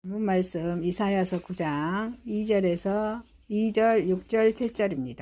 본 말씀 이사야서 9장 2절에서 2절, 6절, 7절입니다.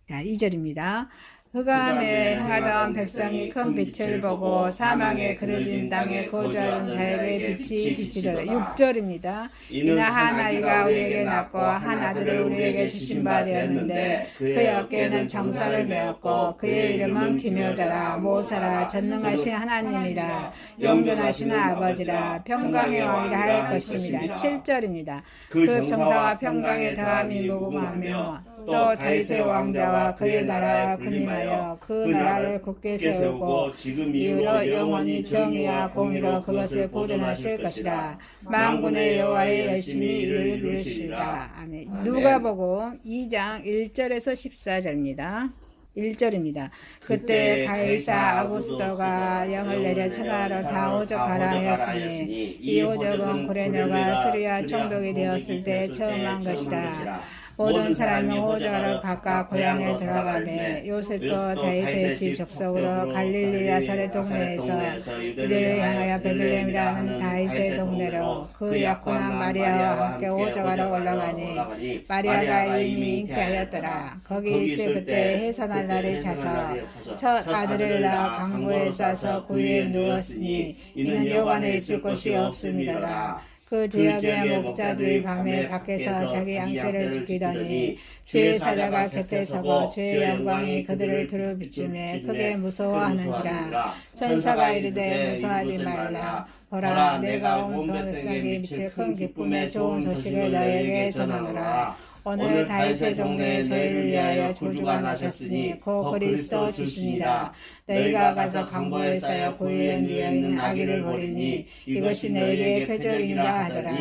자, 2절입니다. 흑암에 행하던 백성이 큰 빛을 보고 사망에 그려진 땅에 거주하는 자에게 빛이 비치더라. 6절입니다. 이는 한 아이가 우리에게 낳고 한 아들을 우리에게 주신 바 되었는데 그의 어깨에는 정사를 메었고 그의 이름은 기묘자라 모사라 전능하신 하나님이라 영존하신 아버지라 평강의 왕이라 할 것입니다. 7절입니다. 그 정사와 평강에 더함이 무궁하며 또 다윗의 왕자와 그의 나라와 군림하여 그 나라를 굳게 세우고 이후로 영원히 정의와 공의로 그것을 보존하실 것이라. 만군의 여호와의 열심히 이를 이루시리라. 아멘. 누가복음 2장 1절에서 14절입니다. 1절입니다. 그때 가이사 아구스도가 영을 내려 천하로 다 오적하라 하였으니 이 오적은 고레노가 수리아 총독이 되었을 때 처음 한 것이다. 모든 사람이 오적하러 각각 고향에 들어가매 요셉도 다윗의 집 족속으로 갈릴리 나사렛 동네에서 이들을 향하여 베들레헴이라는 다윗의 동네로 그 약혼한 마리아와 함께 오적하러 올라가니 마리아가 이미 잉태하였더라. 거기 있을 그때 해산할 날이 차서 첫 아들을 낳아 강구에 싸서 구유에 누웠으니 이는 여관에 있을 곳이 없음이더라. 그 지역의 목자들이 밤에 밖에서 자기 양떼를 지키더니 주의 사자가 곁에 서고 주의 영광이 그들을 두루 비추며 크게 무서워하는지라. 천사가 이르되 무서워하지 말라. 보라 내가 온 백성에게 미칠 큰 기쁨의 좋은 소식을 너에게 전하노라. 오늘 다윗의 동네에 저희를 위하여 조주가 나셨으니 곧 그리스도 주시니라. 너희가 가서 강보에 쌓여 구유에 누워있는 아기를 보리니 이것이 너희에게 표적이니라 하더라.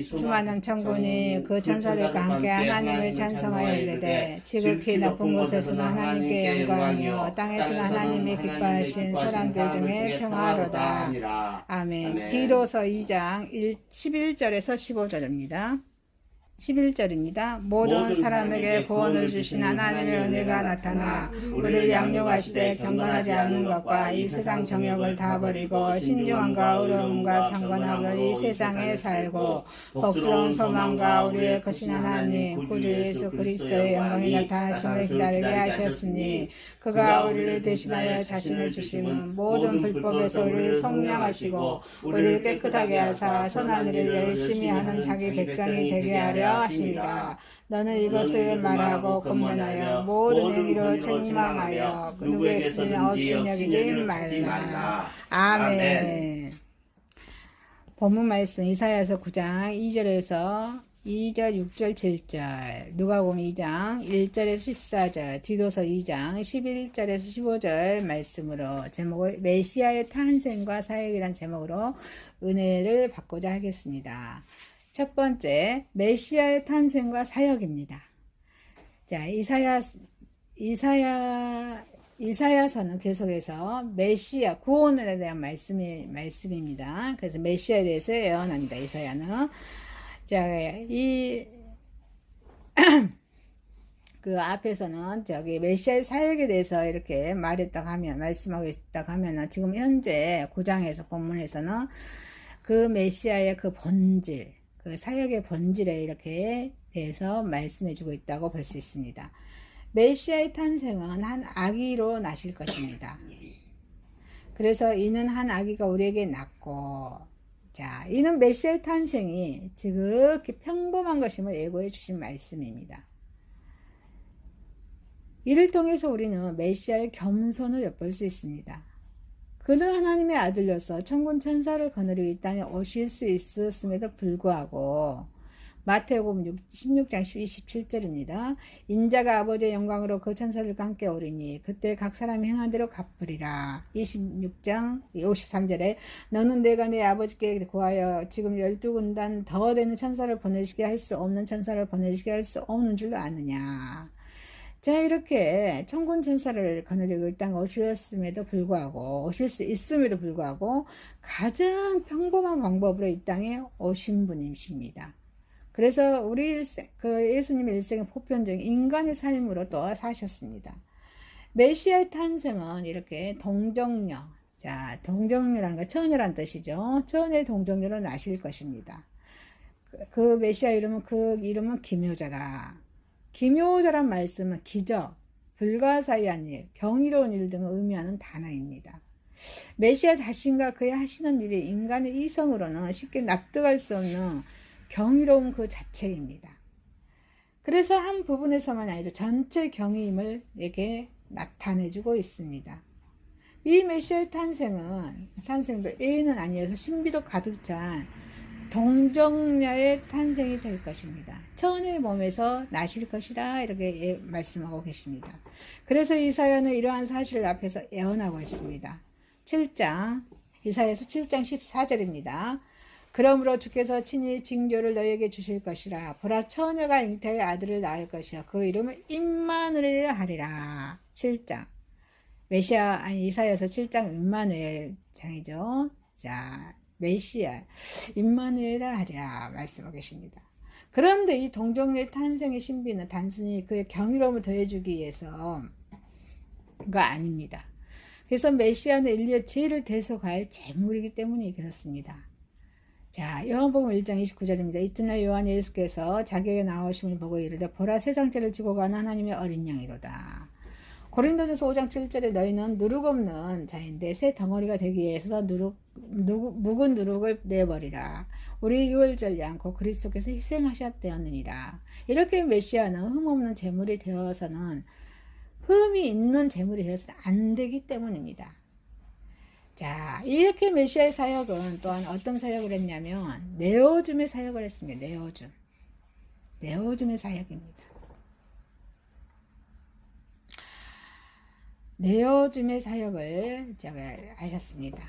수많은 천군이 그 천사들과 함께 하나님을 찬송하여 이르되 지극히 높은 곳에서는 하나님께 영광이요 땅에서는 하나님이 기뻐하신 사람들 중에 평화로다. 아멘. 디도서 2장 11절에서 15절입니다. 11절입니다. 모든 사람에게 구원을 주신 하나님의 은혜가 나타나 우리를 양육하시되 경건하지 않는 것과 이 세상 정욕을 다 버리고 신중함과 의로움과 경건함으로 이 세상에 살고 복스러운 소망과 우리의 크신 하나님 구주 예수 그리스도의 영광이 나타나심을 기다리게 하셨으니 그가 우리를 대신하여 자신을 주심은 모든 불법에서 우리를 속량하시고 우리를 깨끗하게 하사 선한 일을 열심히 하는 자기 백성이 되게 하려 하십니다. 너는 이것을 말하고 권면하여 모든 행위로 책망하여 그 누구의 수는 업신여기지 말라. 아멘. 본문 말씀 이사야서 9장 2절에서 2절, 6절, 7절, 누가복음 2장 1절에서 14절, 디도서 2장 11절에서 15절 말씀으로 제목을 메시아의 탄생과 사역이란 제목으로 은혜를 받고자 하겠습니다. 첫 번째, 메시아의 탄생과 사역입니다. 자, 이사야서는 계속해서 메시아, 구원에 대한 말씀입니다. 그래서 메시아에 대해서 예언합니다. 이사야는. 자, 그 앞에서는 메시아의 사역에 대해서 이렇게 말씀하고 있다고 하면은 지금 현재 9장에서 본문에서는 그 메시아의 그 본질, 그 사역의 본질에 이렇게 대해서 말씀해주고 있다고 볼 수 있습니다. 메시아의 탄생은 한 아기로 나실 것입니다. 그래서 이는 한 아기가 우리에게 낳고, 자, 이는 메시아의 탄생이 지극히 평범한 것임을 예고해 주신 말씀입니다. 이를 통해서 우리는 메시아의 겸손을 엿볼 수 있습니다. 그는 하나님의 아들로서 천군 천사를 거느리고 이 땅에 오실 수 있었음에도 불구하고 마태복음 16장 27절입니다. 인자가 아버지의 영광으로 그 천사들과 함께 오리니 그때 각 사람이 행한 대로 갚으리라. 26장 53절에 너는 내가 내 아버지께 구하여 지금 12군단 더 되는 천사를 보내시게 할 수 없는 천사를 보내시게 할 수 없는 줄로 아느냐. 자, 이렇게 천군 천사를 거느리고 이 땅에 오셨음에도 불구하고, 오실 수 있음에도 불구하고 가장 평범한 방법으로 이 땅에 오신 분이십니다. 그래서 우리 예수님의 일생의 보편적인 인간의 삶으로 또 사셨습니다. 메시아의 탄생은 이렇게 동정녀, 자, 동정녀란 거 처녀란 뜻이죠. 처녀의 동정녀로 나실 것입니다. 그 메시아 이름은 기묘자라. 기묘자란 말씀은 기적, 불가사의한 일, 경이로운 일 등을 의미하는 단어입니다. 메시아 자신과 그의 하시는 일이 인간의 이성으로는 쉽게 납득할 수 없는 경이로운 그 자체입니다. 그래서 한 부분에서만 아니라 전체 경이임을 에게 나타내주고 있습니다. 이 메시아의 탄생도 A는 아니어서 신비도 가득 찬 동정녀의 탄생이 될 것입니다. 처녀의 몸에서 나실 것이라 이렇게 말씀하고 계십니다. 그래서 이사야는 이러한 사실을 앞에서 예언하고 있습니다. 7장, 이사야서 7장 14절입니다. 그러므로 주께서 친히 징조를 너희에게 주실 것이라. 보라, 처녀가 잉태의 아들을 낳을 것이요 그 이름을 임마누엘이라 하리라. 7장. 이사야서 7장 임마누엘 장이죠. 자, 메시아 임마누엘이라 하리라 말씀하고 계십니다. 그런데 이 동정녀의 탄생의 신비는 단순히 그의 경이로움을 더해주기 위해서가 아닙니다. 그래서 메시아는 인류의 죄를 대속할 제물이기 때문에 그렇습니다. 자, 요한복음 1장 29절입니다. 이튿날 요한 예수께서 자기에게 나오심을 보고 이르되 보라, 세상 죄를 지고 가는 하나님의 어린 양이로다. 고린도전서 5장 7절에 너희는 누룩 없는 자인데 새 덩어리가 되기 위해서 묵은 누룩을 내버리라. 우리 유월절 양고 그리스도께서 희생하셨되었느니라. 이렇게 메시아는 흠없는 제물이 되어서는 흠이 있는 제물이 되어서는 안 되기 때문입니다. 자, 이렇게 메시아의 사역은 또한 어떤 사역을 했냐면 내어줌의 사역을 했습니다. 내어줌의 사역입니다. 내어줌의 사역을 하셨습니다.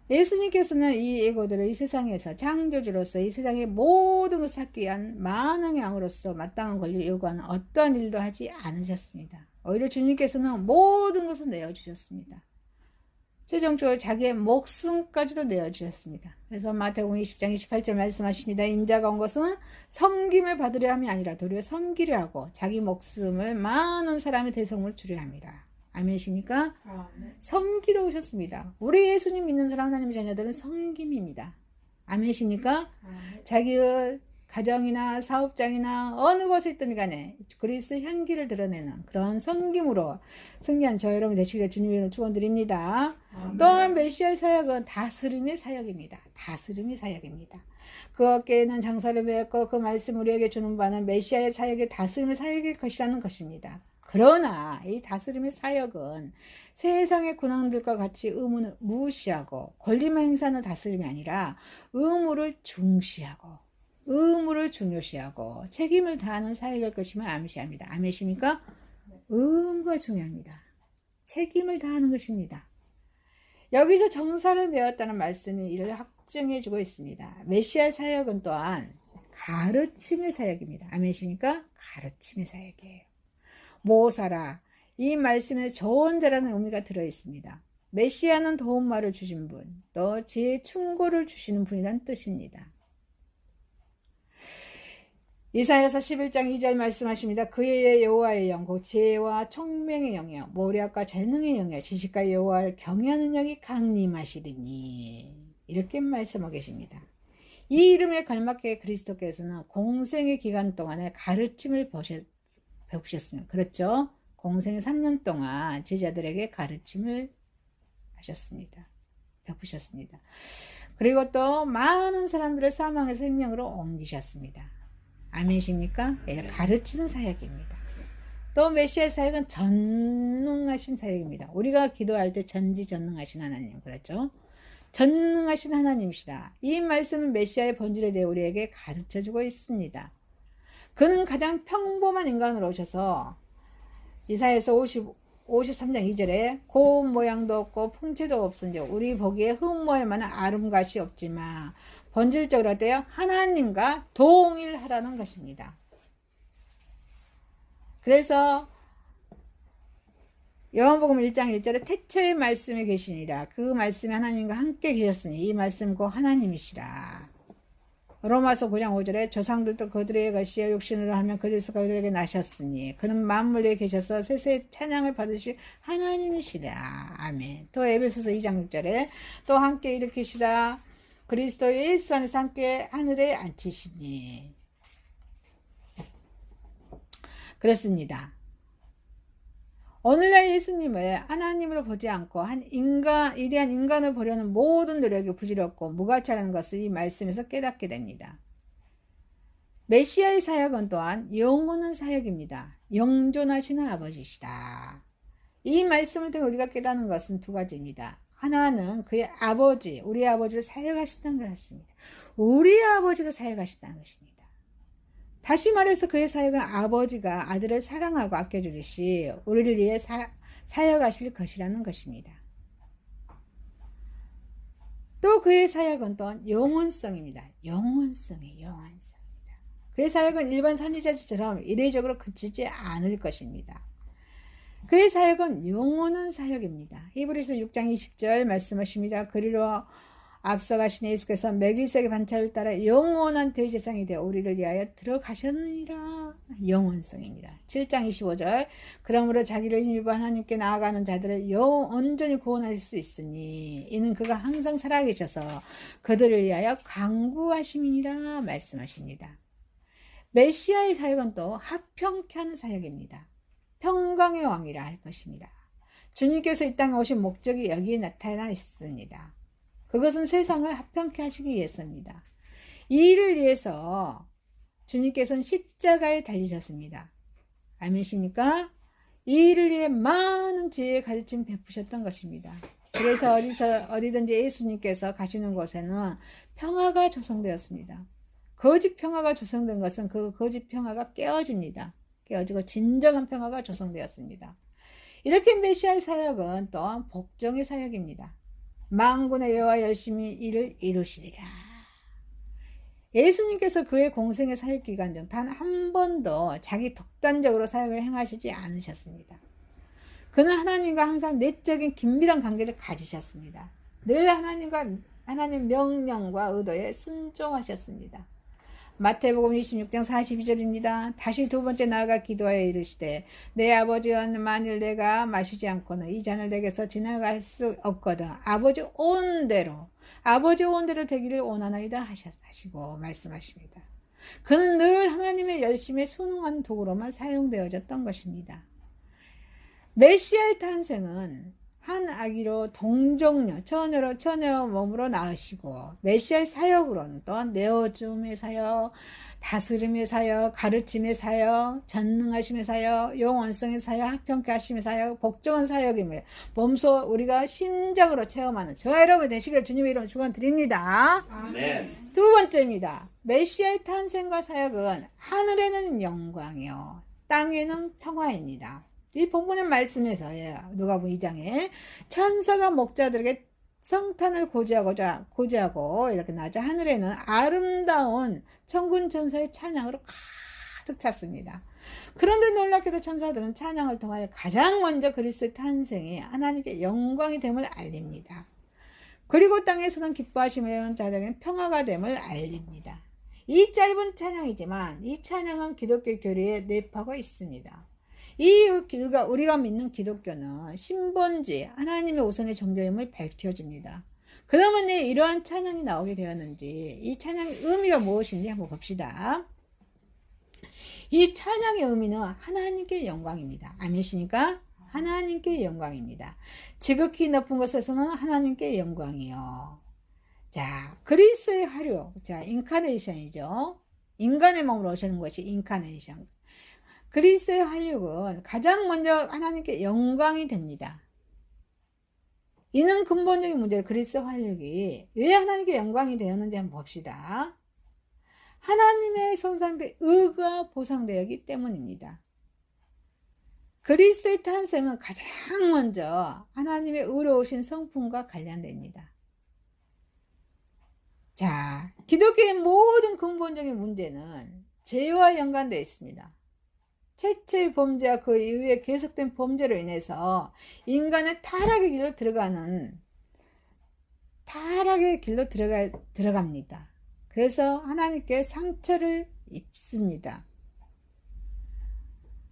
예수님께서는 이 예고들을 이 세상에서 창조주로서 이 세상의 모든 것을 찾기 위한 만왕의 왕으로서 마땅한 권리를 요구하는 어떠한 일도 하지 않으셨습니다. 오히려 주님께서는 모든 것을 내어주셨습니다. 최종적으로 자기의 목숨까지도 내어주셨습니다. 그래서 마태복음 20장 28절 말씀하십니다. 인자가 온 것은 섬김을 받으려 함이 아니라 도리어 섬기려 하고 자기 목숨을 많은 사람의 대성을 주려 합니다. 아멘이십니까? 네. 섬기러 오셨습니다. 우리 예수님 믿는 사람 하나님의 자녀들은 섬김입니다. 아멘이십니까? 네. 자기의 가정이나 사업장이나 어느 곳에 있든 간에 그리스도 향기를 드러내는 그런 섬김으로 승리한 저 여러분 되시기를 주님의 축원드립니다. 또한 메시아의 사역은 다스림의 사역입니다. 다스림의 사역입니다. 그 어깨에는 장사를 메었고 그 말씀 우리에게 주는 바는 메시아의 사역이 다스림의 사역일 것이라는 것입니다. 그러나 이 다스림의 사역은 세상의 군왕들과 같이 의무를 무시하고 권리만 행사하는 다스림이 아니라 의무를 중시하고 의무를 중요시하고 책임을 다하는 사역일 것임을 암시합니다. 아멘이십니까? 의무가 중요합니다. 책임을 다하는 것입니다. 여기서 정사를 메었다는 말씀이 이를 확증해 주고 있습니다. 메시아 사역은 또한 가르침의 사역입니다. 아멘이십니까? 가르침의 사역이에요. 모사라, 이 말씀에 좋은 자라는 의미가 들어있습니다. 메시아는 도움말을 주신 분, 또 지혜의 충고를 주시는 분이란 뜻입니다. 이사야서 11장 2절 말씀하십니다. 그의 여호와의 영, 곧 지혜와 총명의 영이요 모략과 재능의 영이요 지식과 여호와를 경외하는 영이 강림하시리니 이렇게 말씀하고 계십니다. 이 이름에 걸맞게 그리스도께서는 공생의 기간 동안에 가르침을 배우셨습니다. 그렇죠? 공생의 3년 동안 제자들에게 가르침을 하셨습니다. 베푸셨습니다. 그리고 또 많은 사람들을 사망에서 생명으로 옮기셨습니다. 아멘이십니까? 가르치는 사역입니다. 또 메시아 사역은 전능하신 사역입니다. 우리가 기도할 때 전지전능하신 하나님, 그렇죠? 전능하신 하나님이시다. 이 말씀은 메시아의 본질에 대해 우리에게 가르쳐주고 있습니다. 그는 가장 평범한 인간으로 오셔서 이사야서 53장 2절에 고운 모양도 없고 풍채도 없은지 우리 보기에 흠모할 만한 아름갓이 없지만 본질적으로 어때요? 하나님과 동일하라는 것입니다. 그래서 요한복음 1장 1절에 태초의 말씀이 계시니라. 그 말씀이 하나님과 함께 계셨으니 이 말씀 곧 하나님이시라. 로마서 9장 5절에 조상들도 그들의 것이여 육신으로 하면 그리스도가 그들에게 나셨으니 그는 만물에 계셔서 세세 찬양을 받으실 하나님이시라. 아멘. 또 에베소서 2장 6절에 또 함께 일으키시다 그리스도 예수 안에서 함께 하늘에 앉히시니. 그렇습니다. 오늘날 예수님을 하나님으로 보지 않고 위대한 인간을 보려는 모든 노력이 부질없고 무가치라는 것을 이 말씀에서 깨닫게 됩니다. 메시아의 사역은 또한 영원한 사역입니다. 영존하시는 아버지시다. 이 말씀을 통해 우리가 깨닫는 것은 두 가지입니다. 하나는 그의 아버지, 우리 아버지를 사역하신다는 것입니다. 우리 아버지를 사역하신다는 것입니다. 다시 말해서 그의 사역은 아버지가 아들을 사랑하고 아껴주듯이 우리를 위해 사역하실 것이라는 것입니다. 또 그의 사역은 또한 영원성입니다. 영원성입니다. 그의 사역은 일반 선지자처럼 이례적으로 그치지 않을 것입니다. 그의 사역은 영원한 사역입니다. 히브리서 6장 20절 말씀하십니다. 그리로 앞서가신 예수께서 멜기세덱의 반차를 따라 영원한 대제사장이 되어 우리를 위하여 들어가셨느니라. 영원성입니다. 7장 25절 그러므로 자기를 일부 하나님께 나아가는 자들을 온전히 구원하실 수 있으니 이는 그가 항상 살아계셔서 그들을 위하여 간구하심이니라 말씀하십니다. 메시아의 사역은 또 합평케 하는 사역입니다. 평강의 왕이라 할 것입니다. 주님께서 이 땅에 오신 목적이 여기에 나타나 있습니다. 그것은 세상을 합평케 하시기 위해서입니다. 이 일을 위해서 주님께서는 십자가에 달리셨습니다. 아멘이십니까? 이 일을 위해 많은 지혜의 가르침 베푸셨던 것입니다. 그래서 어디든지 예수님께서 가시는 곳에는 평화가 조성되었습니다. 거짓 평화가 조성된 것은 그 거짓 평화가 깨어집니다. 깨어지고 진정한 평화가 조성되었습니다. 이렇게 메시아의 사역은 또한 복종의 사역입니다. 만군의 여호와 열심히 이를 이루시리라. 예수님께서 그의 공생의 사역 기간 중 단 한 번도 자기 독단적으로 사역을 행하시지 않으셨습니다. 그는 하나님과 항상 내적인 긴밀한 관계를 가지셨습니다. 늘 하나님 명령과 의도에 순종하셨습니다. 마태복음 26장 42절입니다. 다시 두 번째 나아가 기도하여 이르시되 내 아버지여 만일 내가 마시지 않고는 이 잔을 내게서 지나갈 수 없거든 아버지 온 대로 되기를 원하나이다 하시고 말씀하십니다. 그는 늘 하나님의 열심에 순응하는 도구로만 사용되어졌던 것입니다. 메시아의 탄생은 한 아기로 동정녀, 처녀 몸으로 낳으시고 메시아의 사역으로는 또한 내어줌의 사역, 다스림의 사역, 가르침의 사역, 전능하심의 사역, 영원성의 사역, 합평케 하심의 사역, 복종한 사역임을 몸소 우리가 심장으로 체험하는 저와 여러분 되시길 주님의 이름으로 축원드립니다. 아멘. 두 번째입니다. 메시아의 탄생과 사역은 하늘에는 영광이요 땅에는 평화입니다. 이 본문의 말씀에서요. 누가복음 2장에 천사가 목자들에게 성탄을 고지하고 이렇게 나자 하늘에는 아름다운 천군 천사의 찬양으로 가득 찼습니다. 그런데 놀랍게도 천사들은 찬양을 통하여 가장 먼저 그리스도의 탄생이 하나님께 영광이 됨을 알립니다. 그리고 땅에서는 기뻐하시는 자들에게는 평화가 됨을 알립니다. 이 짧은 찬양이지만 이 찬양은 기독교 교리에 내포가 있습니다. 우리가 믿는 기독교는 신본주의, 하나님의 우선의 종교임을 밝혀줍니다. 그러면 이러한 찬양이 나오게 되었는지, 이 찬양의 의미가 무엇인지 한번 봅시다. 이 찬양의 의미는 하나님께 영광입니다. 아멘이십니까? 하나님께 영광입니다. 지극히 높은 곳에서는 하나님께 영광이요. 자, 그리스의 화력, 자, 인카네이션이죠. 인간의 몸으로 오시는 것이 인카네이션. 그리스의 활력은 가장 먼저 하나님께 영광이 됩니다. 이는 근본적인 문제로 그리스의 활력이 왜 하나님께 영광이 되었는지 한번 봅시다. 하나님의 손상된 의가 보상되었기 때문입니다. 그리스의 탄생은 가장 먼저 하나님의 의로우신 성품과 관련됩니다. 자, 기독교의 모든 근본적인 문제는 죄와 연관되어 있습니다. 최초의 범죄와 그 이후에 계속된 범죄로 인해서 인간은 타락의 길로 들어갑니다. 그래서 하나님께 상처를 입습니다.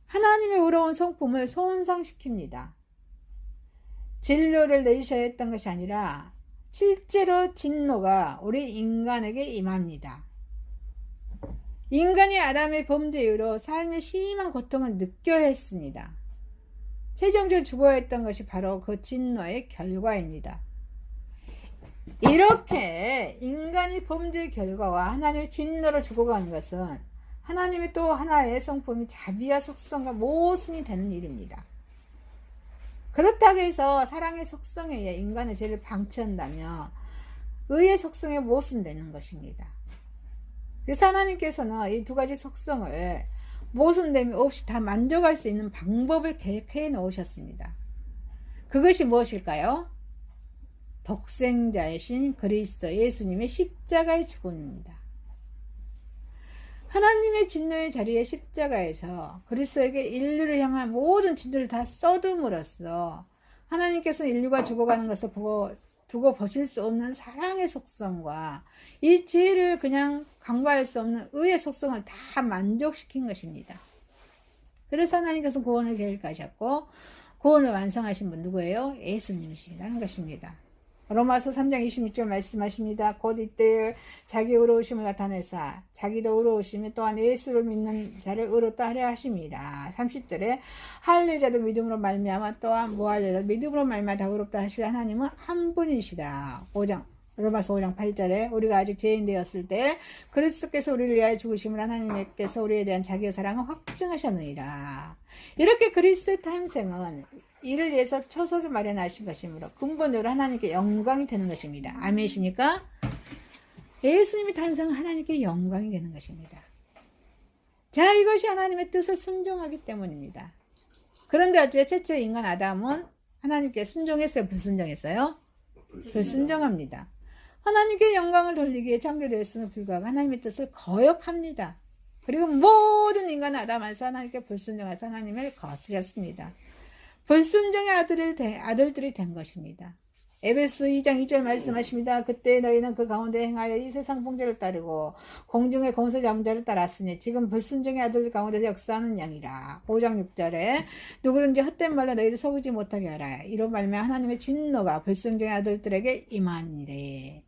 하나님의 의로운 성품을 손상시킵니다. 진노를 내리셔야 했던 것이 아니라 실제로 진노가 우리 인간에게 임합니다. 인간이 아담의 범죄 이후로 삶의 심한 고통을 느껴야 했습니다. 최종적으로 죽어야 했던 것이 바로 그 진노의 결과입니다. 이렇게 인간이 범죄의 결과와 하나님의 진노로 죽어가는 것은 하나님의 또 하나의 성품이 자비와 속성과 모순이 되는 일입니다. 그렇다고 해서 사랑의 속성에 의해 인간의 죄를 방치한다면 의의 속성에 모순되는 것입니다. 그래서 하나님께서는 이 두 가지 속성을 모순됨이 없이 다 만족할 수 있는 방법을 계획해 놓으셨습니다. 그것이 무엇일까요? 독생자이신 그리스도 예수님의 십자가의 죽음입니다. 하나님의 진노의 자리에 십자가에서 그리스도에게 인류를 향한 모든 진노를 다 쏟음으로써 하나님께서 인류가 죽어가는 것을 두고 보실 수 없는 사랑의 속성과 이 죄를 그냥 간과할 수 없는 의의 속성을 다 만족시킨 것입니다. 그래서 하나님께서 구원을 계획하셨고 구원을 완성하신 분 누구예요? 예수님이시라는 것입니다. 로마서 3장 26절 말씀하십니다. 곧 이때 자기 의로우심을 나타내사 자기도 의로우시며 또한 예수를 믿는 자를 의롭다 하려 하십니다. 30절에 할 자도 믿음으로 말미암아 또한 뭐 할 자도 믿음으로 말미암아 다 의롭다 하시려 하나님은 한 분이시다. 로마서 5장 8절에 우리가 아직 죄인 되었을 때 그리스도께서 우리를 위하여 죽으심을 하나님께서 우리에 대한 자기의 사랑을 확증하셨느니라. 이렇게 그리스도의 탄생은 이를 위해서 초석을 마련하신 것이므로 근본적으로 하나님께 영광이 되는 것입니다. 아멘이십니까? 예수님의 탄생은 하나님께 영광이 되는 것입니다. 자, 이것이 하나님의 뜻을 순종하기 때문입니다. 그런데 어째 최초 인간 아담은 하나님께 순종했어요? 불순종했어요? 불순종합니다. 하나님께 영광을 돌리기 위해 창조되었음에 불구하고 하나님의 뜻을 거역합니다. 그리고 모든 인간 아담에서 하나님께 불순종해서 하나님을 거스렸습니다. 불순종의 아들들이 된 것입니다. 에베소 2장 2절 말씀하십니다. 그때 너희는 그 가운데 행하여 이 세상 풍조를 따르고 공중의 공소 잡은 자를 따랐으니 지금 불순종의 아들 가운데서 역사하는 양이라. 5장 6절에 누구든지 헛된 말로 너희를 속이지 못하게 하라. 이로 말미암아 하나님의 진노가 불순종의 아들들에게 임하니.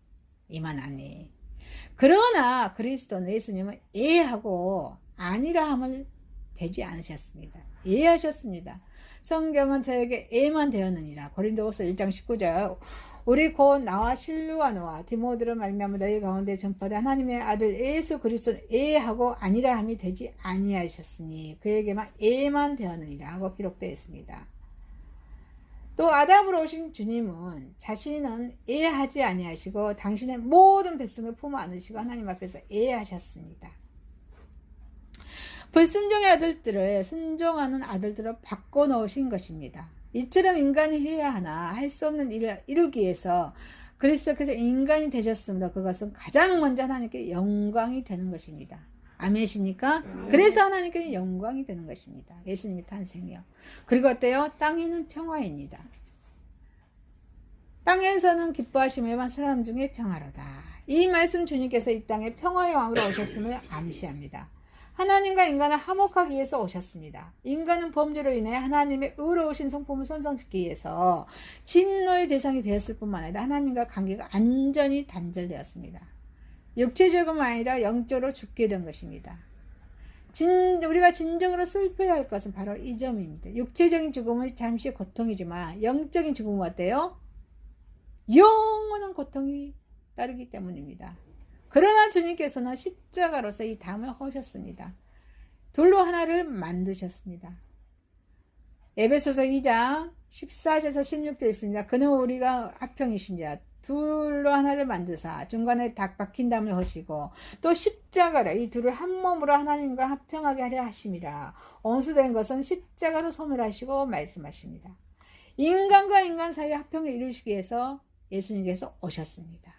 그러나 그리스도는 예수님은 예하고 아니라 함을 되지 않으셨습니다. 예하셨습니다. 성경은 저에게 예만 되었느니라. 고린도후서 1장 19절 우리 곧 나와 실루아노와 디모데로 말미암아 너희 가운데 전파된 하나님의 아들 예수 그리스도는 예하고 아니라 함이 되지 아니하셨으니 그에게만 예만 되었느니라 하고 기록되어 있습니다. 또 아담으로 오신 주님은 자신은 예하지 아니하시고 당신의 모든 백성을 품어 안으시고 하나님 앞에서 예하셨습니다. 불순종의 아들들을 순종하는 아들들을 바꿔놓으신 것입니다. 이처럼 인간이 해야 하나 할 수 없는 일을 이루기 위해서 그리스도께서 인간이 되셨으므로 그것은 가장 먼저 하나님께 영광이 되는 것입니다. 아멘이십니까? 그래서 하나님께 영광이 되는 것입니다. 예수님의 탄생이요. 그리고 어때요? 땅에는 평화입니다. 땅에서는 기뻐하시며 사람 중에 평화로다. 이 말씀 주님께서 이 땅에 평화의 왕으로 오셨음을 암시합니다. 하나님과 인간을 화목하기 위해서 오셨습니다. 인간은 범죄로 인해 하나님의 의로우신 성품을 손상시키기 위해서 진노의 대상이 되었을 뿐만 아니라 하나님과 관계가 완전히 단절되었습니다. 육체적으로 아니라 영적으로 죽게 된 것입니다. 우리가 진정으로 슬퍼야 할 것은 바로 이 점입니다. 육체적인 죽음은 잠시 고통이지만 영적인 죽음은 어때요? 영원한 고통이 따르기 때문입니다. 그러나 주님께서는 십자가로서 이 담을 허셨습니다. 돌로 하나를 만드셨습니다. 에베소서 2장 14절에서 16절 있습니다. 그는 우리가 합평이신 자 둘로 하나를 만드사 중간에 닭 박힌 담을 허시고 또 십자가라 이 둘을 한 몸으로 하나님과 합평하게 하려 하심이라. 온수된 것은 십자가로 소멸하시고 말씀하십니다. 인간과 인간 사이의 합평을 이루시기 위해서 예수님께서 오셨습니다.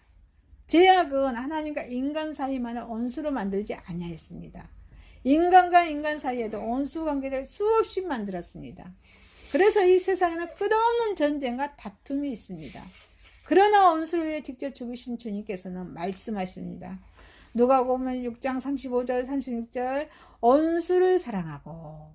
죄악은 하나님과 인간 사이만을 원수로 만들지 아니하였습니다. 인간과 인간 사이에도 원수 관계를 수없이 만들었습니다. 그래서 이 세상에는 끝없는 전쟁과 다툼이 있습니다. 그러나 원수를 위해 직접 죽으신 주님께서는 말씀하십니다. 누가복음 6장 35절 36절 원수를 사랑하고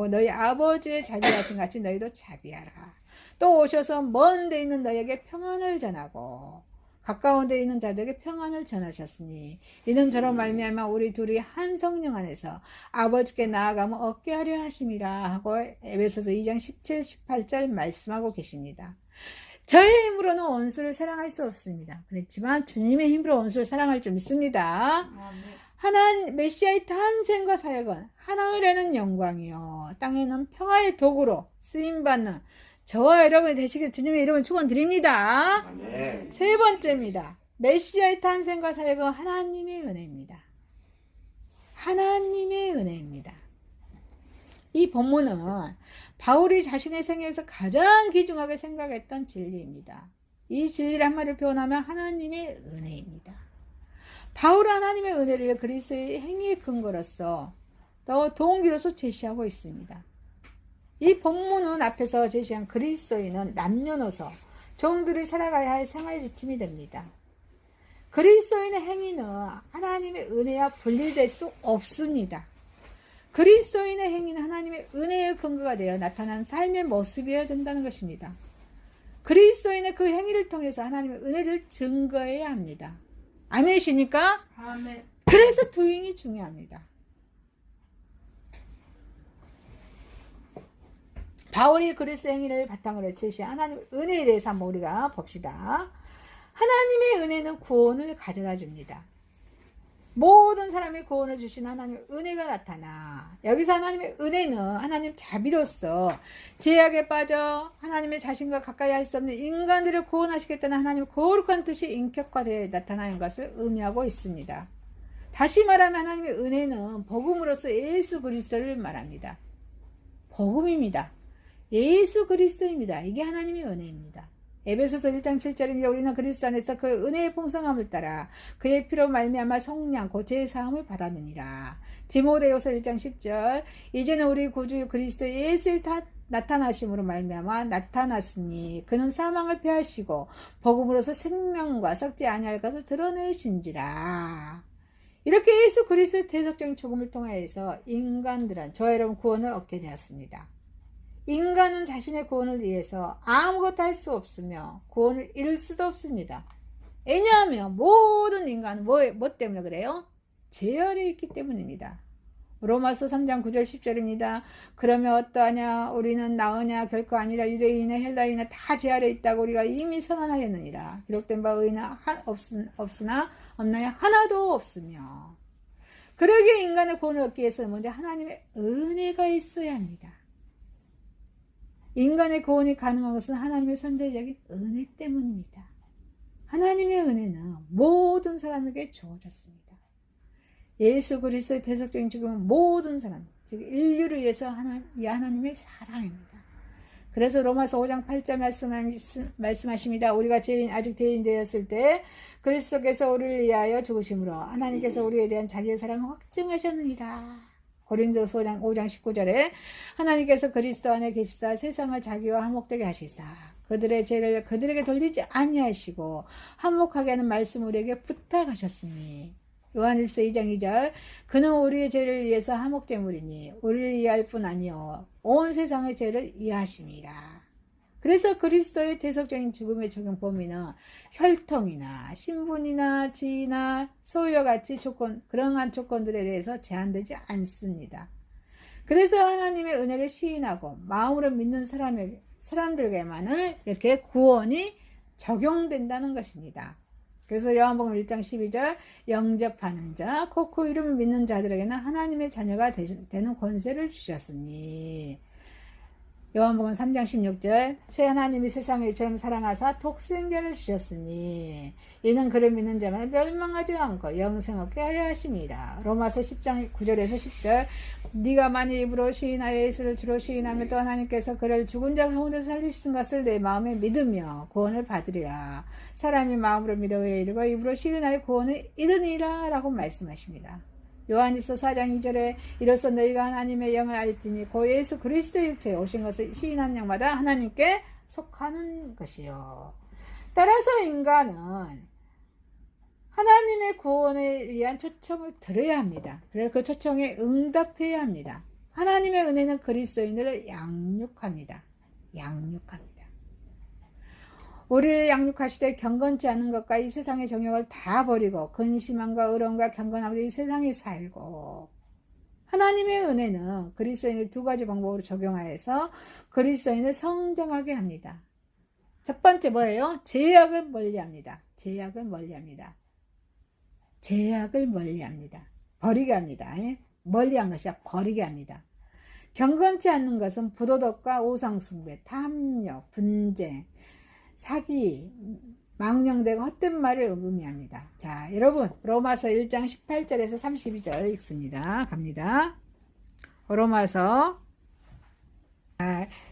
너희 아버지의 자비하신 같이 너희도 자비하라. 또 오셔서 먼 데 있는 너희에게 평안을 전하고 가까운 데 있는 자들에게 평안을 전하셨으니 이는 저로 말미암아 우리 둘이 한 성령 안에서 아버지께 나아가면 얻게 하려 하심이라 하고 에베소서 2장 17, 18절 말씀하고 계십니다. 저의 힘으로는 원수를 사랑할 수 없습니다. 그렇지만 주님의 힘으로 원수를 사랑할 줄 믿습니다. 메시아의 탄생과 사역은 하늘에는 영광이요 땅에는 평화의 도구로 쓰임받는 저와 여러분이 되시길 주님의 이름을 축원드립니다. 세 번째입니다. 메시아의 탄생과 사역은 하나님의 은혜입니다. 하나님의 은혜입니다. 이 본문은 바울이 자신의 생애에서 가장 귀중하게 생각했던 진리입니다. 이 진리를 한마디로 표현하면 하나님의 은혜입니다. 바울은 하나님의 은혜를 그리스도의 행위의 근거로서 또 동기로서 제시하고 있습니다. 이 본문은 앞에서 제시한 그리스도인은 남녀노소 종들이 살아가야 할 생활 지침이 됩니다. 그리스도인의 행위는 하나님의 은혜와 분리될 수 없습니다. 그리스도인의 행위는 하나님의 은혜의 근거가 되어 나타난 삶의 모습이어야 된다는 것입니다. 그리스도인의 그 행위를 통해서 하나님의 은혜를 증거해야 합니다. 아멘이십니까? 아멘. 그래서 도잉이 중요합니다. 바울이 그리스도 행위를 바탕으로 제시한 하나님의 은혜에 대해서 한번 우리가 봅시다. 하나님의 은혜는 구원을 가져다 줍니다. 모든 사람의 구원을 주신 하나님의 은혜가 나타나 여기서 하나님의 은혜는 하나님 자비로서 죄악에 빠져 하나님의 자신과 가까이 할 수 없는 인간들을 구원하시겠다는 하나님의 거룩한 뜻이 인격화되어 나타나는 것을 의미하고 있습니다. 다시 말하면 하나님의 은혜는 복음으로서 예수 그리스도를 말합니다. 복음입니다. 예수 그리스도입니다. 이게 하나님의 은혜입니다. 에베소서 1장 7절입니다. 우리는 그리스도 안에서 그 은혜의 풍성함을 따라 그의 피로 말미암아 속량 곧 제사함을 받았느니라. 디모데후서 1장 10절 이제는 우리 구주 그리스도 예수의 나타나심으로 말미암아 나타났으니 그는 사망을 패하시고 복음으로서 생명과 썩지 아니할 것을 드러내신지라. 이렇게 예수 그리스도의 대속적인 죽음을 통하여서 인간들은 저와 여러분 구원을 얻게 되었습니다. 인간은 자신의 구원을 위해서 아무것도 할 수 없으며 구원을 이룰 수도 없습니다. 왜냐하면 모든 인간은 뭐 때문에 그래요? 죄 아래 있기 때문입니다. 로마서 3장 9절 10절입니다. 그러면 어떠하냐? 우리는 나으냐? 결코 아니라 유대인이나 헬라인이나 다 죄 아래 있다고 우리가 이미 선언하였느니라. 기록된 바 의인은 없으나 없나요? 하나도 없으며. 그러기에 인간의 구원을 얻기 위해서는 먼저 하나님의 은혜가 있어야 합니다. 인간의 구원이 가능한 것은 하나님의 선제적인 은혜 때문입니다. 하나님의 은혜는 모든 사람에게 주어졌습니다. 예수 그리스도의 대속적인 죽음은 모든 사람, 즉 인류를 위해서 하나님의 사랑입니다. 그래서 로마서 5장 8절 말씀하십니다. 우리가 아직 죄인 되었을 때 그리스도께서 우리를 위하여 죽으심으로 하나님께서 우리에 대한 자기의 사랑을 확증하셨느니라. 고린도서 5장 19절에 하나님께서 그리스도 안에 계시사 세상을 자기와 화목되게 하시사 그들의 죄를 그들에게 돌리지 아니하시고 화목하게 하는 말씀을 우리에게 부탁하셨으니 요한일서 2장 2절 그는 우리의 죄를 위해서 화목제물이니 우리를 이해할 뿐 아니요 온 세상의 죄를 이해하심이라. 그래서 그리스도의 대속적인 죽음의 적용 범위는 혈통이나 신분이나 지위나 소유와 같이 그러한 조건들에 대해서 제한되지 않습니다. 그래서 하나님의 은혜를 시인하고 마음으로 믿는 사람들에게만은 이렇게 구원이 적용된다는 것입니다. 그래서 요한복음 1장 12절 영접하는 자, 곧 그 이름을 믿는 자들에게는 하나님의 자녀가 되는 권세를 주셨으니 요한복음 3장 16절 새 하나님이 세상을 이처럼 사랑하사 독생자를 주셨으니 이는 그를 믿는 자만 멸망하지 않고 영생 얻게 하려 하심이라. 로마서 10장 9절에서 10절 네가 만일 입으로 시인하여 예수를 주로 시인하면 또 하나님께서 그를 죽은 자 가운데서 살리신 것을 내 마음에 믿으며 구원을 받으리라. 사람이 마음으로 믿어 의에 이르고 입으로 시인하여 구원을 이르니라 라고 말씀하십니다. 요한일서 4장 2절에 이로써 너희가 하나님의 영을 알지니 고 예수 그리스도의 육체에 오신 것을 시인한 영마다 하나님께 속하는 것이요. 따라서 인간은 하나님의 구원에 위한 초청을 들어야 합니다. 그래서 그 초청에 응답해야 합니다. 하나님의 은혜는 그리스도인들을 양육합니다. 양육합니다. 우리를 양육하시되 경건치 않은 것과 이 세상의 정욕을 다 버리고 근심함과 의로움과 경건함으로 이 세상에 살고, 하나님의 은혜는 그리스도인을 두 가지 방법으로 적용하여서 그리스도인을 성장하게 합니다. 첫 번째 뭐예요? 죄악을 멀리합니다. 죄악을 멀리합니다. 죄악을 멀리합니다. 버리게 합니다. 멀리한 것이 아니라 버리게 합니다. 경건치 않는 것은 부도덕과 우상숭배, 탐욕, 분쟁, 사기, 망령되고 헛된 말을 의미합니다. 자, 여러분, 로마서 1장 18절에서 32절 읽습니다. 갑니다. 로마서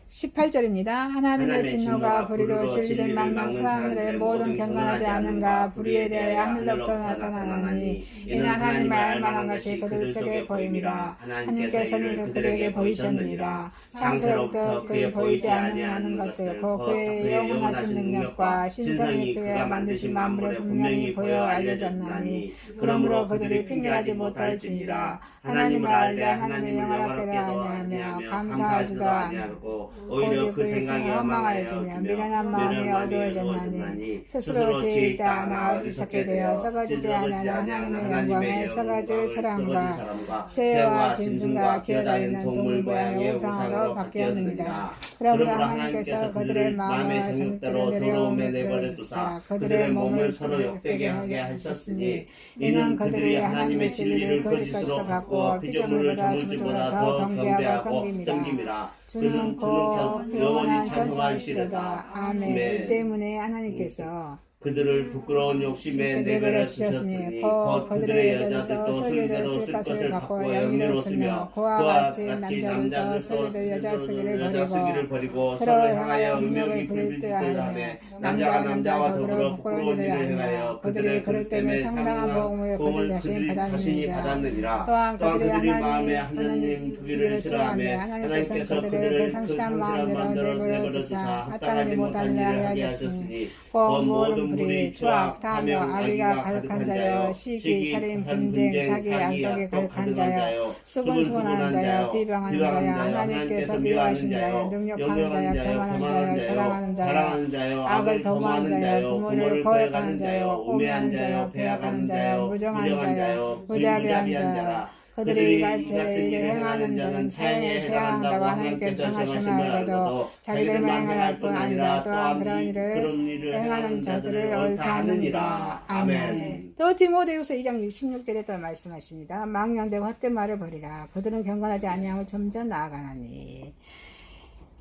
18절입니다. 하나님의 진노가 불의로 진리를 막는 사람들의 모든 경건하지 않은가 불의에 대하여 하늘로부터 나타나니 이는 하나님을 알만한 것이 그들 속에 보입니다. 하나님께서는 그들에게 보이셨느니라. 창세로부터 그에 보이지 아니하는 것들 곧 그의 영원하신 능력과 신성이 그가 만드신 만물에 분명히 보여 알려졌나니 그러므로 그들이 핑계하지 못할지니라. 하나님을 알되 하나님의 영을 앞에가 아니하며 감사하지도 아니하고 오히려 그 생각이 헛망하여지며 미련한 마음이 어두워졌나니 스스로 죄 있다 하나 어리석게 되어 썩어지지 않는 하나님의 영광에 썩어질 사람과 새와 짐승과 기어다니는 동물 모양의 우상으로 바뀌었느니라. 그러므로 하나님께서 그들의 마음을 정욕대로 더러움에 내버려두사 그들의 몸을 서로 욕되게 하게 하셨으니 이는 그들이 하나님의 진리를 거짓것으로 바꾸어 피조물보다 조물보다 더 경배하고 섬깁니다. 주는 곧 영원한 전능하시로다. 아멘. 이 때문에 하나님께서 그들을 부끄러운 욕심에 내버려 두셨으니 곧 그들의 여자들도 소유대로 쓸 것을 바꾸어 영리로 쓰며 그와 같이 남자들도 소유대 여자 쓰기를 버리고 서로 향하여 음욕을 부릴 듯 하며 남자가 남자와 더불어 부끄러운 일을 행하여 그들이 그럴 때문에 상당한 복음을 그들 자신이 받았느니라. 또한 그들이 마음에 하나님 두기를 싫어하며 하나님께서 그들을 그 상실한 마음대로 내버려 두사 합당하지 못하는 일을 하게 하셨으니 곧 모든 불의, 추악, 탐욕, 악의가 가득한 자여, 시기, 살인, 분쟁, 사기, 악독이 가득한 자여, 수군수군하는 자여, 비방하는 자여, 하나님께서 미워하신 자여, 능력하는 자여, 교만한 자여, 자랑하는 자여, 악을 도모하는 자여, 부모를 거역하는 자여, 오매한 자여, 배약하는 자여, 무정한 자여, 무자비한 자여, 그들이 같이 일을 행하는 자는 사형에 세양한다고 하나님께서 정하심을 알고도 자기들만 행할 뿐 아니라 또한 그런 일을 행하는 자들을 옳다 하느니라. 아멘. 또 디모데후서 2장 16절에 또 말씀하십니다. 망령되고 헛된 말을 버리라. 그들은 경건하지 아니함을 점점 나아가나니.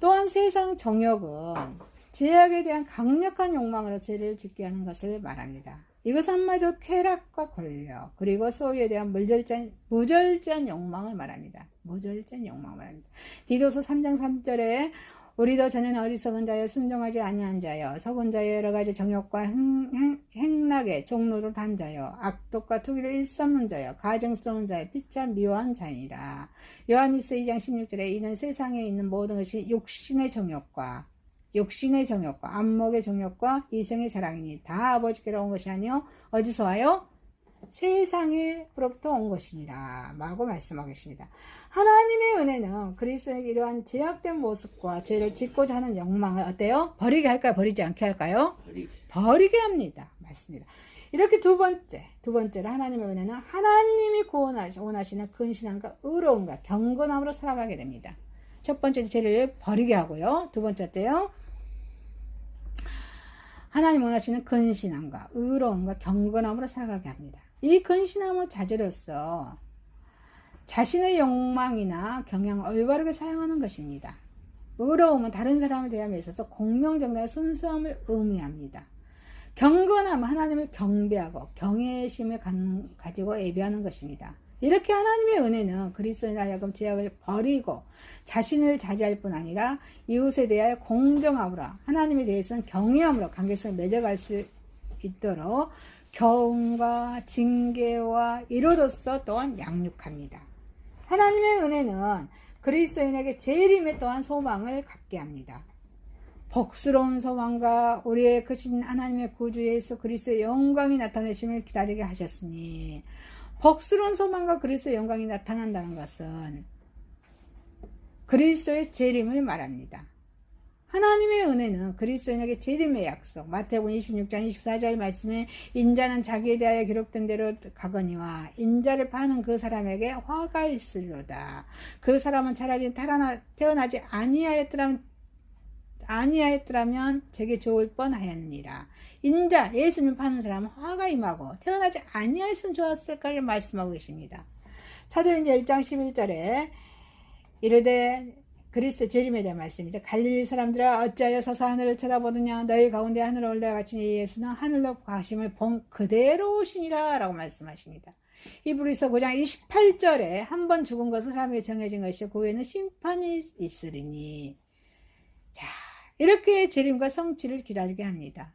또한 세상 정욕은 죄악에 대한 강력한 욕망으로 죄를 짓게 하는 것을 말합니다. 이것은 한마디로 쾌락과 권력, 그리고 소유에 대한 무절제한 욕망을 말합니다. 무절제한 욕망을 말합니다. 디도서 3장 3절에 우리도 전에는 어리석은 자여 순종하지 아니한 자여 속은 자여 여러 가지 정욕과 행락에 종로를 단 자여 악독과 투기를 일삼는 자여 가증스러운 자여 피차 미워한 자이라. 요한일서 2장 16절에 이는 세상에 있는 모든 것이 욕심의 정욕과 안목의 정욕과 이생의 자랑이니 다 아버지께로 온 것이 아니요 어디서 와요? 세상에로부터 온 것이니라 라고 말씀하고 계십니다. 하나님의 은혜는 그리스도의 이러한 제약된 모습과 죄를 짓고자 하는 욕망을 어때요? 버리게 할까요? 버리지 않게 할까요? 버리게 합니다. 맞습니다. 이렇게 두 번째로 하나님의 은혜는 하나님이 원하시는 근신함과 의로움과 경건함으로 살아가게 됩니다. 첫 번째 죄를 버리게 하고요. 두 번째 어때요? 하나님 원하시는 근신함과 의로움과 경건함으로 살아가게 합니다. 이 근신함을 자제로서 자신의 욕망이나 경향을 올바르게 사용하는 것입니다. 의로움은 다른 사람에 대함에 있어서 공명정당의 순수함을 의미합니다. 경건함은 하나님을 경배하고 경외심을 가지고 예배하는 것입니다. 이렇게 하나님의 은혜는 그리스도인 하여금 죄악을 버리고 자신을 자제할 뿐 아니라 이웃에 대하여 공정함으로 하나님에 대해서는 경외함으로 관계성을 맺어갈 수 있도록 교훈과 징계와 이로로서 또한 양육합니다. 하나님의 은혜는 그리스도인에게 재림에 또한 소망을 갖게 합니다. 복스러운 소망과 우리의 크신 하나님의 구주 예수 그리스도의 영광이 나타내심을 기다리게 하셨으니, 복스러운 소망과 그리스도의 영광이 나타난다는 것은 그리스도의 재림을 말합니다. 하나님의 은혜는 그리스도인에게 재림의 약속, 마태복음 26장 24절 말씀에 인자는 자기에 대하여 기록된 대로 가거니와 인자를 파는 그 사람에게 화가 있으리로다. 그 사람은 차라리 태어나지 아니하였더라면 제게 좋을 뻔하였느니라. 인자, 예수님 파는 사람은 화가 임하고 태어나지 아니하였으면 좋았을까를 말씀하고 계십니다. 사도행전 1장 11절에 이르되 그리스도 재림에 대한 말씀이죠. 갈릴리 사람들아 어찌하여 서서 하늘을 쳐다보느냐. 너희 가운데 하늘에 올라가시니 예수는 하늘로 가심을 본 그대로 오시니라 라고 말씀하십니다. 히브리서 9장 28절에 한 번 죽은 것은 사람에게 정해진 것이요 그 후에는 심판이 있으리니. 자, 이렇게 재림과 성취를 기다리게 합니다.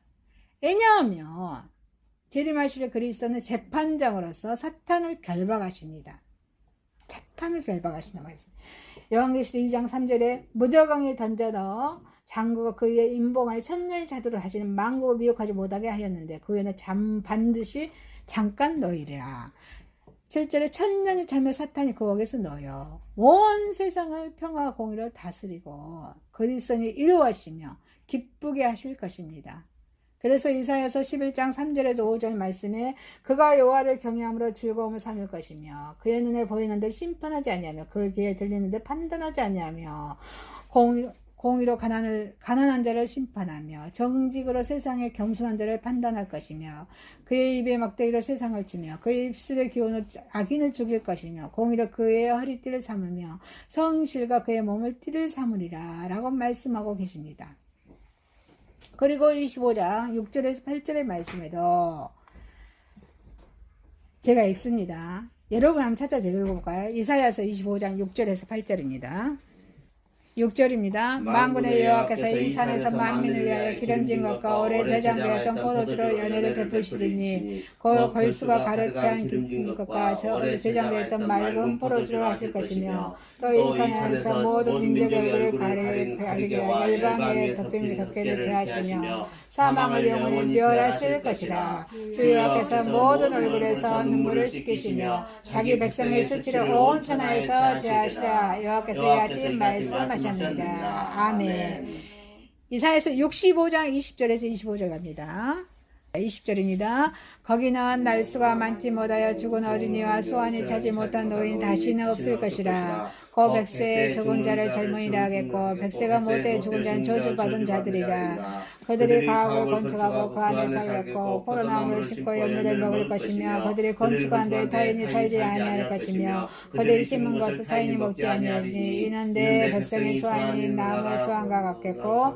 왜냐하면 재림하실 그리스도는 재판장으로서 사탄을 결박하십니다. 사탄을 결박하신다고 했습니다. 요한계시록 2장 3절에 무저강에 던져 넣어 장구가 그 위에 임봉하여 천년의 자도를 하시는 만국을 미혹하지 못하게 하였는데 그 후에는 반드시 잠깐 놓이리라. 7절에 천년이 차면 사탄이 그 옥에서 놓여 온 세상을 평화와 공의로 다스리고 그리스도를 이루하시며 기쁘게 하실 것입니다. 그래서 이사야서 11장 3절에서 5절 말씀에 그가 여호와를 경외함으로 즐거움을 삼을 것이며 그의 눈에 보이는 데 심판하지 아니하며 그의 귀에 들리는 데 판단하지 아니하며 공의로 가난한 자를 심판하며 정직으로 세상의 겸손한 자를 판단할 것이며 그의 입에 막대기로 세상을 치며 그의 입술의 기운으로 악인을 죽일 것이며 공의로 그의 허리띠를 삼으며 성실과 그의 몸을 띠를 삼으리라 라고 말씀하고 계십니다. 그리고 25장 6절에서 8절의 말씀에도 제가 읽습니다. 여러분 한번 찾아 읽어볼까요? 이사야서 25장 6절에서 8절입니다. 6절입니다. 만군의 여호와께서 이 산에서 만민을 위하여 기름진 것과 오래 저장되었던 포도주로 연회를 베푸시리니 그 골수가 가득 찬 기름진 것과 오래 저장되었던 맑은 포도주로 하실 것이며 또 이 산에서 모든 민족의 얼굴을 가리게 열방의 덮임을 덮게 제하시며 사망을 영원히 멸하실 것이라. 주 여호와께서 모든 얼굴에서 눈물을 씻기시며 자기 백성의 수치를 온 천하에서 제하시라. 여호와께서 이같이 말씀하셨습니다. 아멘. 이사야서 65장 20절에서 25절 갑니다. 20절입니다. 거기는 날수가 많지 못하여 죽은 어린이와 소환이 차지 못한 노인 다시는 없을 것이라. 그 백세에 죽은 자를 젊은이라 하겠고 백세가 못해 죽은 자는 저주받은 자들이라. 그들이 가옥을 건축하고 그 안에 살겠고 포도나무를 심고 열매를 먹을 것이며 그들이 건축한 데 타인이 살지 아니할 것이며 그들이 심은 것을 타인이 먹지 아니하리니 이는 내 백성의 수완이 나무의 수완과 같겠고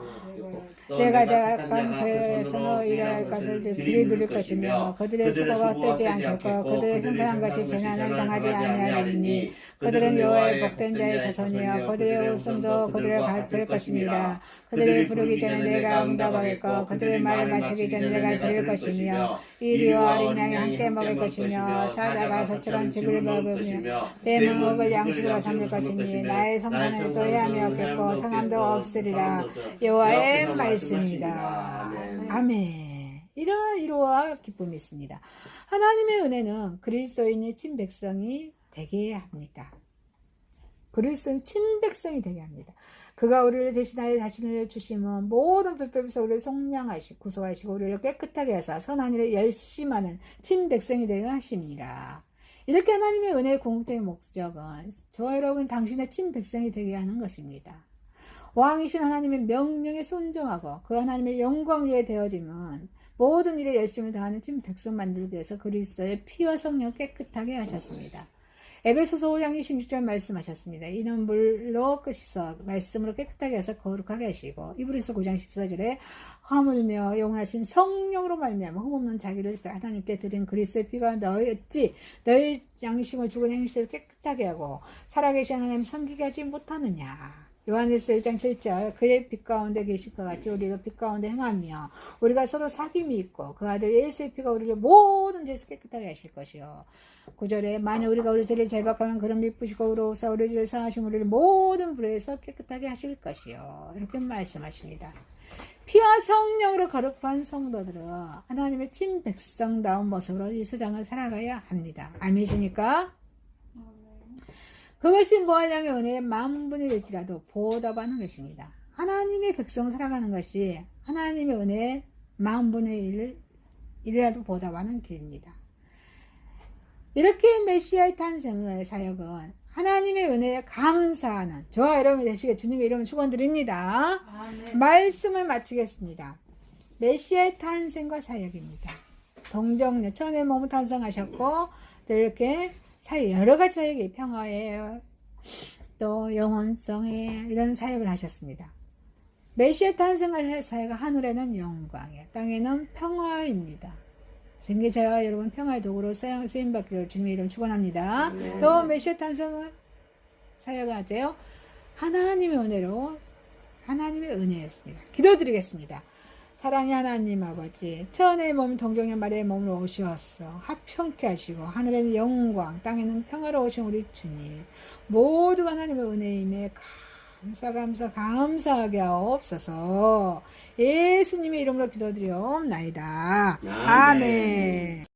내가 약간 그에서 일할 것을 들이 누릴 것이며 그들의 수고가 헛되지 않겠고 그들의 생산한 것이 재난을 당하지 아니하리니 그들은 여호와의 복된 자의 자손이여 그들의 웃음도 그들을 갈 것입니다. 그들이 부르기 전에 내가 응답하겠고 그들의 말을 마치기 전에 내가 들을 것이며 이리와 어린 양이 함께 먹을 것이며 사자가 소처럼 즙을 먹으며 뱀은 옥을 양식으로 삼을 것이니 나의 성산에도 해함이 없겠고 성함도 없으리라. 여호와의 말씀입니다. 아멘. 이러한 기쁨이 있습니다. 하나님의 은혜는 그리스도인의 친백성이 되게 합니다. 그리스도의 친백성이 되게 합니다. 그가 우리를 대신하여 자신을 주시면 모든 불법에서 우리를 속량하시고 구속하시고 우리를 깨끗하게 하사 선한 일에 열심하는 친백성이 되게 하십니다. 이렇게 하나님의 은혜의 궁극적인 목적은 저와 여러분 당신의 친백성이 되게 하는 것입니다. 왕이신 하나님의 명령에 순종하고 그 하나님의 영광 위에 되어지면 모든 일에 열심을 다하는 친백성 만들기 위해서 그리스도의 피와 성령 깨끗하게 하셨습니다. 에베소서 5장 26절 말씀하셨습니다. 이는 물로 끄시서 말씀으로 깨끗하게 해서 거룩하게 하시고 이브리서 9장 14절에 허물며 용하신 성령으로 말미암아 흠없는 자기를 하나님께 드린 그리스도의 피가 너희 양심을 죽은 행실을 깨끗하게 하고 살아계신 하나님 섬기게 하지 못하느냐. 요한일서 1장 7절 그의 빛 가운데 계실 것 같이 우리도 빛 가운데 행하며 우리가 서로 사귐이 있고 그 아들 예수의 피가 우리를 모든 죄에서 깨끗하게 하실 것이요. 9절에 만약 우리가 우리 죄를 제박하면 그런 미쁘시고 의로우사 우리 죄를 상하신 우리를 모든 불에서 깨끗하게 하실 것이요. 이렇게 말씀하십니다. 피와 성령으로 거룩한 성도들은 하나님의 친 백성다운 모습으로 이 세상을 살아가야 합니다. 아멘이십니까? 그것이 무한량의 은혜의 만분이 될지라도 보답하는 것입니다. 하나님의 백성 살아가는 것이 하나님의 은혜의 만분의 1이라도 보답하는 길입니다. 이렇게 메시아의 탄생의 사역은 하나님의 은혜에 감사하는 저와 여러분이 되시게 주님의 이름을 축원드립니다. 말씀을 마치겠습니다. 메시아의 탄생과 사역입니다. 동정녀 천의 몸을 탄생하셨고 또 이렇게 여러 가지 사역이 평화에 또 영원성에 이런 사역을 하셨습니다. 메시아 탄생을 사역은 하늘에는 영광이에요. 땅에는 평화입니다. 생계 저와 여러분 평화의 도구로 쓰임받기를 주님의 이름 축원합니다. 또 메시아 탄생을 사역하세요. 하나님의 은혜로 하나님의 은혜였습니다. 기도드리겠습니다. 사랑의 하나님 아버지, 천의 몸 동정녀 마리아의 몸으로 오시었어 합평케 하시고 하늘에는 영광 땅에는 평화로우신 우리 주님 모두가 하나님의 은혜임에 감사하게 하옵소서. 예수님의 이름으로 기도드리옵나이다. 아멘.